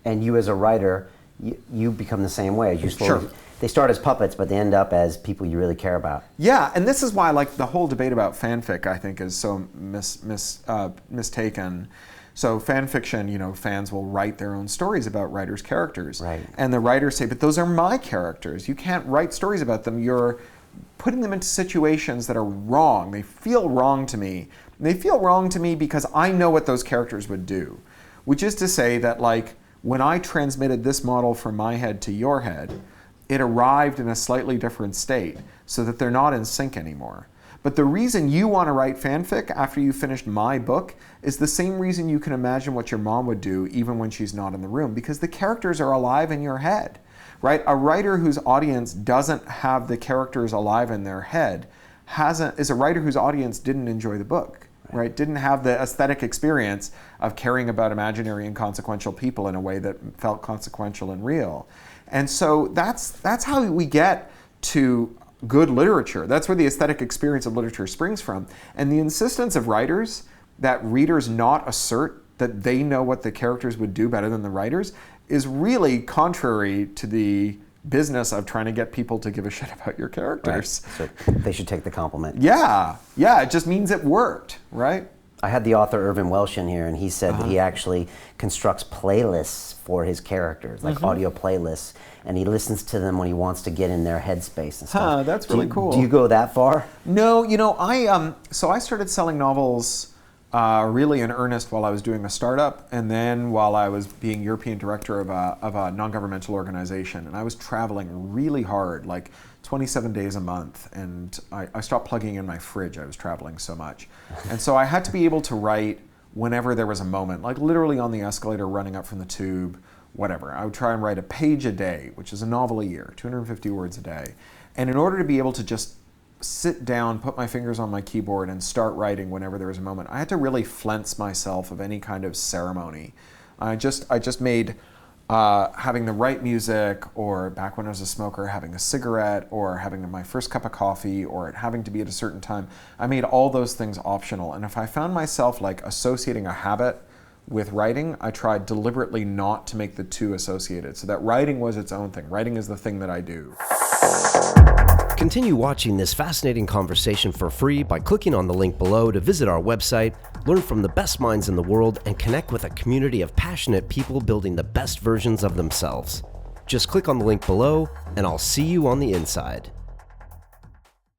And you as a writer, you become the same way. You slowly, Sure. They start as puppets, but they end up as people you really care about. Yeah, and this is why like the whole debate about fanfic, I think, is so mistaken. So fan fiction, fans will write their own stories about writers' characters. Right. And the writers say, but those are my characters. You can't write stories about them. You're putting them into situations that are wrong. They feel wrong to me. And they feel wrong to me because I know what those characters would do. Which is to say that like when I transmitted this model from my head to your head, it arrived in a slightly different state so that they're not in sync anymore. But the reason you want to write fanfic after you finished my book is the same reason you can imagine what your mom would do even when she's not in the room, because the characters are alive in your head, right? A writer whose audience doesn't have the characters alive in their head is a writer whose audience didn't enjoy the book, right? Didn't have the aesthetic experience of caring about imaginary and consequential people in a way that felt consequential and real. And so that's how we get to good literature. That's where the aesthetic experience of literature springs from. And the insistence of writers that readers not assert that they know what the characters would do better than the writers is really contrary to the business of trying to get people to give a shit about your characters. Right. So they should take the compliment. Yeah, it just means it worked, right? I had the author Irvin Welsh in here, and he said that he actually constructs playlists for his characters, like audio playlists, and he listens to them when he wants to get in their headspace and stuff. That's really cool. Do you go that far? No, I started selling novels really in earnest while I was doing a startup, and then while I was being European director of a non-governmental organization, and I was traveling really hard, like 27 days a month, and I stopped plugging in my fridge. I was traveling so much. And so I had to be able to write whenever there was a moment, like literally on the escalator, running up from the tube, whatever. I would try and write a page a day, which is a novel a year, 250 words a day. And in order to be able to just sit down, put my fingers on my keyboard, and start writing whenever there was a moment, I had to really flense myself of any kind of ceremony. I just made having the right music, or back when I was a smoker, having a cigarette, or having my first cup of coffee, or it having to be at a certain time, I made all those things optional. And if I found myself like associating a habit with writing, I tried deliberately not to make the two associated, so that writing was its own thing. Writing is the thing that I do. Continue watching this fascinating conversation for free by clicking on the link below to visit our website, learn from the best minds in the world, and connect with a community of passionate people building the best versions of themselves. Just click on the link below, and I'll see you on the inside.